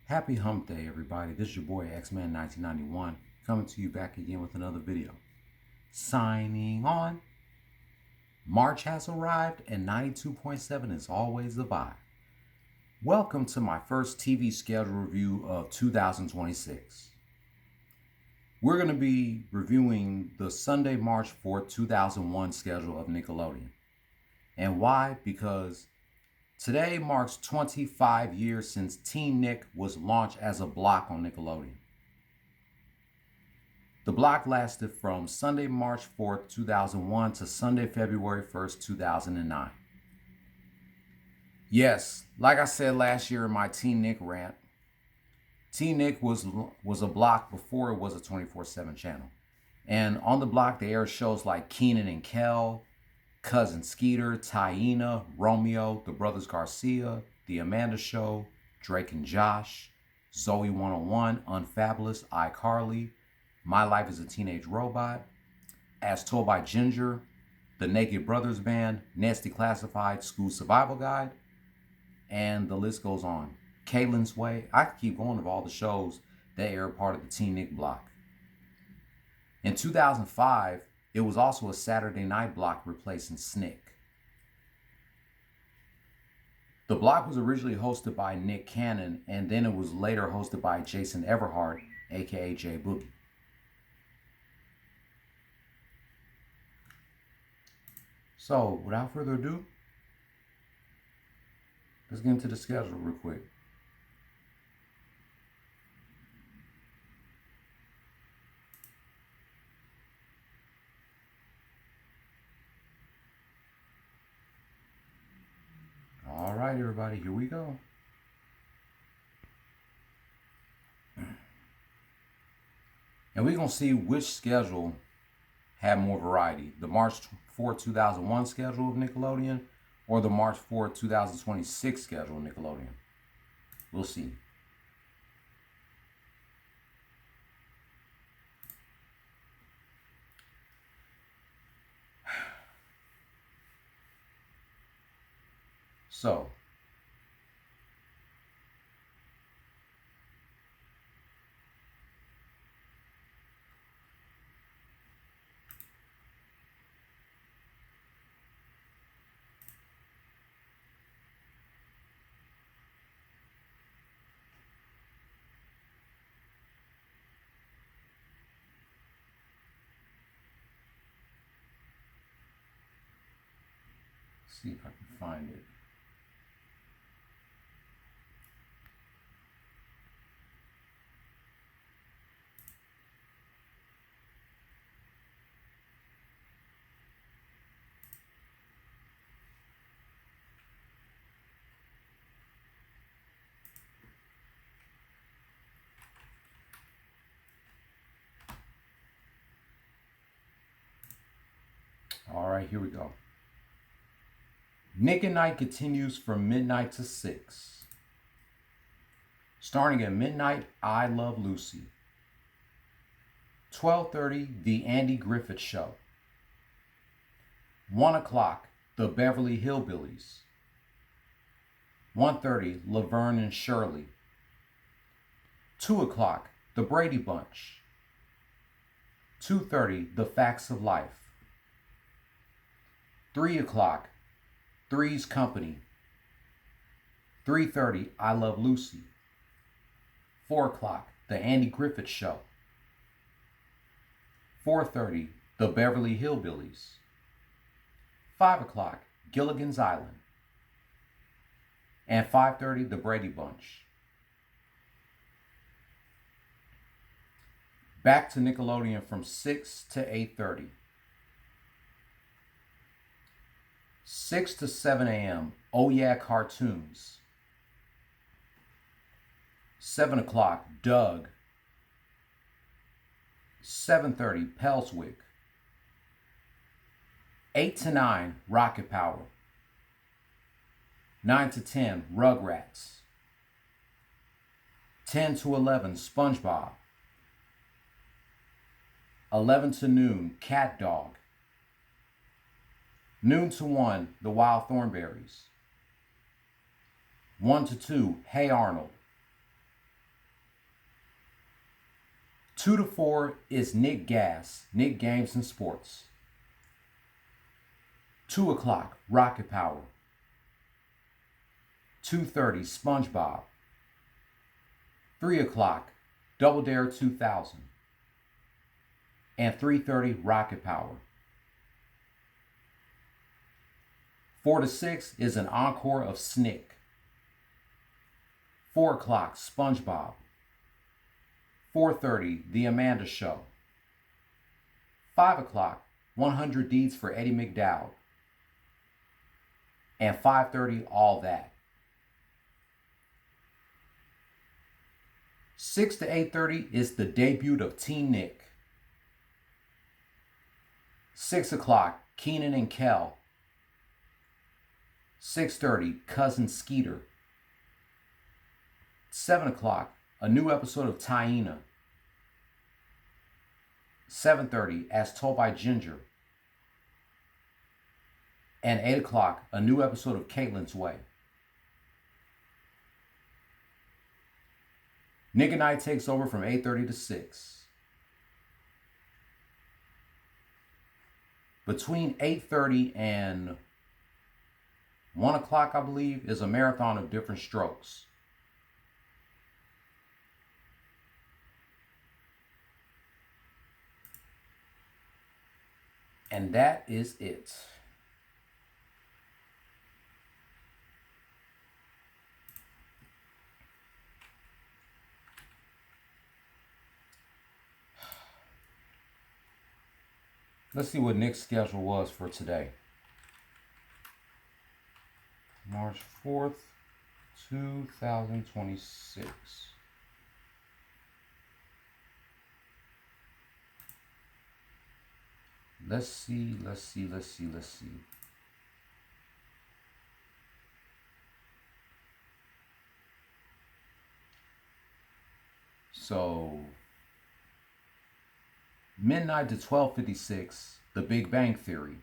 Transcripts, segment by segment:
Happy Hump Day, everybody. This is your boy X-Man 1991 coming to you back again with another video. Signing on. March has arrived and 92.7 is always the vibe. Welcome to my first TV schedule review of 2026. We're going to be reviewing the Sunday, March 4th, 2001 schedule of Nickelodeon. And why? Because today marks 25 years since TeeNick was launched as a block on Nickelodeon. The block lasted from Sunday, March 4th, 2001 to Sunday, February 1st, 2009. Yes, like I said last year in my TeeNick rant, TeeNick was a block before it was a 24/7 channel. And on the block, they aired shows like Kenan and Kel, Cousin Skeeter, Taina, Romeo, The Brothers Garcia, The Amanda Show, Drake and Josh, Zoe 101, Unfabulous, iCarly, My Life as a Teenage Robot, As Told by Ginger, The Naked Brothers Band, Nasty Classified, School Survival Guide, and the list goes on. Kaylin's Way. I could keep going of all the shows that aired part of the TeeNick block. In 2005, it was also a Saturday night block replacing Snick. The block was originally hosted by Nick Cannon, and then it was later hosted by Jason Everhart, aka J Boogie. So, without further ado, let's get into the schedule real quick. All right, everybody, here we go. And we're going to see which schedule had more variety. The March 4, 2001 schedule of Nickelodeon or the March 4, 2026 schedule of Nickelodeon. We'll see. So, see if I can find it. All right, here we go. Nick at Night continues from midnight to 6. Starting at midnight, I Love Lucy. 12:30, The Andy Griffith Show. 1 o'clock, The Beverly Hillbillies. 1:30, Laverne and Shirley. 2 o'clock, The Brady Bunch. 2:30, The Facts of Life. 3 o'clock, Three's Company. 3:30, I Love Lucy. 4 o'clock, The Andy Griffith Show. 4:30, The Beverly Hillbillies. 5 o'clock, Gilligan's Island. And 5:30, The Brady Bunch. Back to Nickelodeon from 6 to 8:30. 6 to 7 a.m., Oh Yeah Cartoons. 7 o'clock, Doug. 7:30, Pelswick. 8 to 9, Rocket Power. 9 to 10, Rugrats. 10 to 11, SpongeBob. 11 to noon, Cat Dog. Noon to 1, The Wild Thornberrys. 1 to 2, Hey Arnold. 2 to 4 is Nick Gas, Nick Games and Sports. 2 o'clock, Rocket Power. 2:30, SpongeBob. 3 o'clock, Double Dare 2000. And 3:30, Rocket Power. 4 to 6 is an encore of Snick. 4 o'clock, SpongeBob. 4:30, The Amanda Show. 5 o'clock, 100 Deeds for Eddie McDowd. And 5:30, All That. 6 to 8:30 is the debut of TeeNick. 6 o'clock, Keenan and Kel. 6:30, Cousin Skeeter. 7 o'clock, a new episode of Taina. 7:30, As Told by Ginger. And 8 o'clock, a new episode of Caitlin's Way. Nick and I takes over from 8:30 to 6. Between 8:30 and 1 o'clock, I believe, is a marathon of different strokes. And that is it. Let's see what Nick's schedule was for today. March 4th, 2026. Let's see. So, midnight to 12:56, The Big Bang Theory.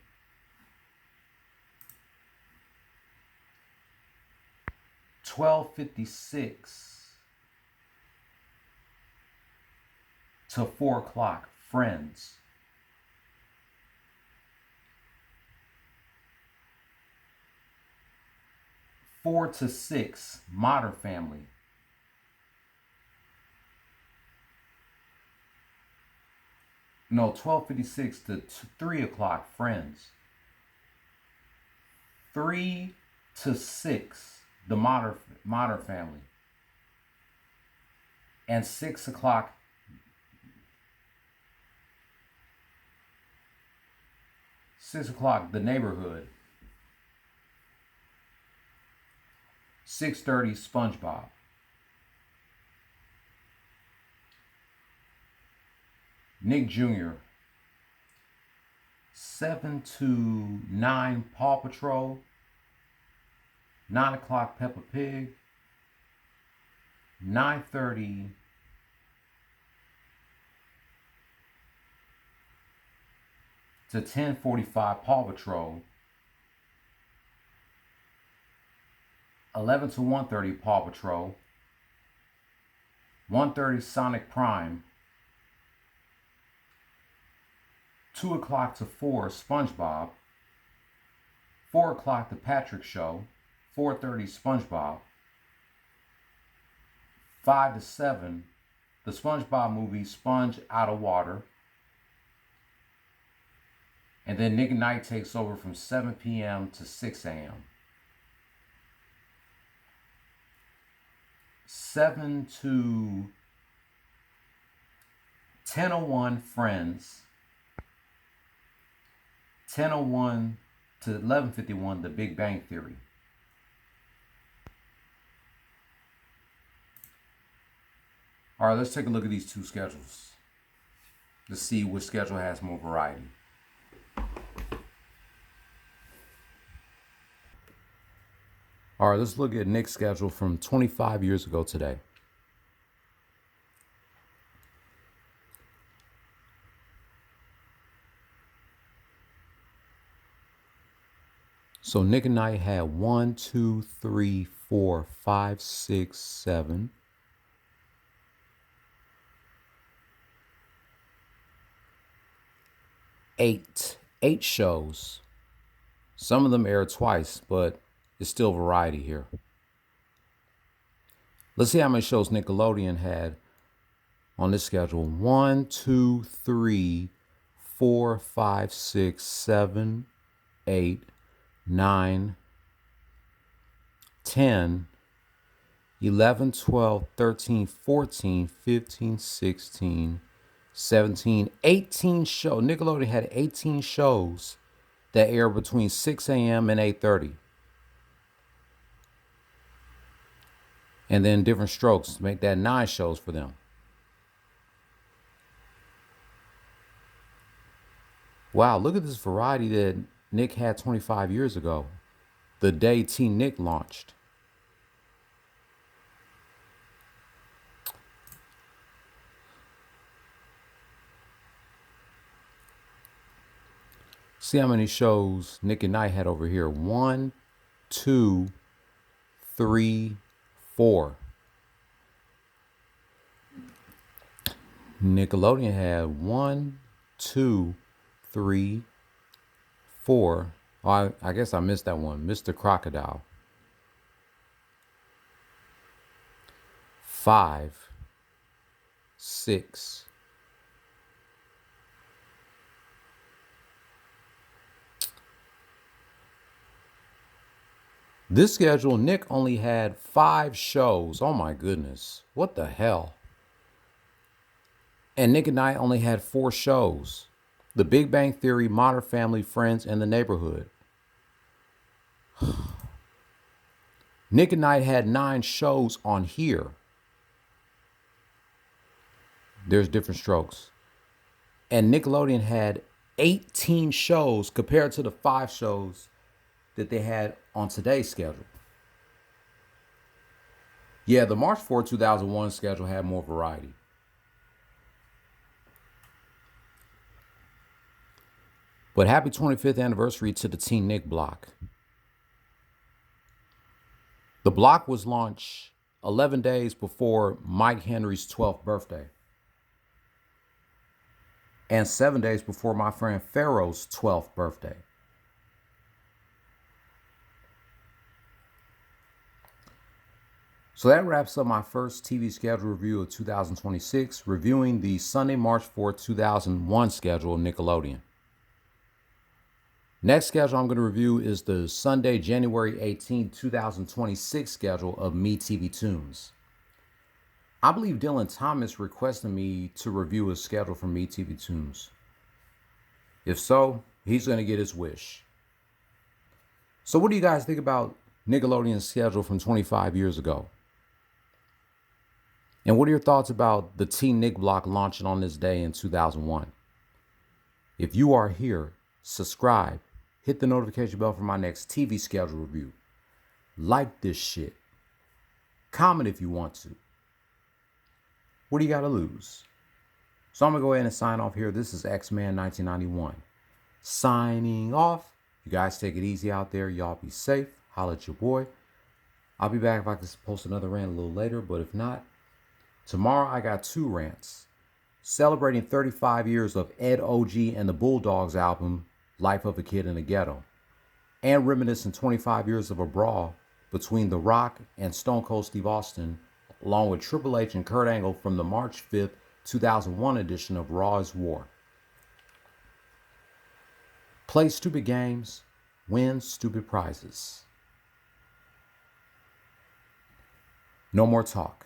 12:56 to 4 o'clock, Friends. 4 to 6, Modern Family. 12:56 to 3 o'clock, Friends. 3 to 6, The Modern Family. And 6 o'clock, The Neighborhood. 6:30, SpongeBob. Nick Jr. 7 to 9, Paw Patrol. 9 o'clock, Peppa Pig. 9:30 to 10:45, Paw Patrol. 11 to 1:30, Paw Patrol. 1:30, Sonic Prime. 2 o'clock to 4, SpongeBob. 4 o'clock, The Patrick Show. 4:30, SpongeBob. 5 to 7, the SpongeBob movie, Sponge Out of Water. And then Nick and Night takes over from 7 p.m. to 6 a.m. 7 to 10:01, Friends. 10:01 to 11:51, The Big Bang Theory. All right, let's take a look at these two schedules. Let's see which schedule has more variety. All right, let's look at Nick's schedule from 25 years ago today. So Nick and I had 1, 2, 3, 4, 5, 6, 7, eight shows. Some of them aired twice, but it's still variety here. Let's see how many shows Nickelodeon had on this schedule. 1, 2, 3, 4, 5, 6, 7, 8, 9, 10, 11, 12, 13, 14, 15, 16, 17, 18 shows. Nickelodeon had 18 shows that air between 6 a.m. and 8:30. And then different strokes make that 9 shows for them. Wow, look at this variety that Nick had 25 years ago, the day TeeNick launched. See how many shows Nick and Knight had over here. 1, 2, 3, 4. Nickelodeon had 1, 2, 3, 4. Oh, I guess I missed that one. Mr. Crocodile. 5, 6. This schedule, Nick only had 5 shows. Oh my goodness. What the hell? And Nick and Knight only had 4 shows. The Big Bang Theory, Modern Family, Friends, and The Neighborhood. Nick and Knight had 9 shows on here. There's different strokes. And Nickelodeon had 18 shows compared to the 5 shows that they had on today's schedule. Yeah, the March 4, 2001 schedule had more variety. But happy 25th anniversary to the TeeNick block. The block was launched 11 days before Mike Henry's 12th birthday. And 7 days before my friend Pharaoh's 12th birthday. So that wraps up my first TV schedule review of 2026, reviewing the Sunday, March 4th, 2001 schedule of Nickelodeon. Next schedule I'm going to review is the Sunday, January 18, 2026 schedule of MeTV Tunes. I believe Dylan Thomas requested me to review a schedule from MeTV Tunes. If so, he's going to get his wish. So what do you guys think about Nickelodeon's schedule from 25 years ago? And what are your thoughts about the TeeNick block launching on this day in 2001? If you are here, subscribe, hit the notification bell for my next TV schedule review. Like this shit. Comment if you want to. What do you got to lose? So I'm going to go ahead and sign off here. This is X-Man 1991. Signing off. You guys take it easy out there. Y'all be safe. Holla at your boy. I'll be back if I can post another rant a little later, but if not, tomorrow I got 2 rants. Celebrating 35 years of Ed OG and the Bulldogs album, Life of a Kid in the Ghetto. And reminiscing 25 years of a brawl between The Rock and Stone Cold Steve Austin, along with Triple H and Kurt Angle from the March 5th, 2001 edition of Raw is War. Play stupid games, win stupid prizes. No more talk.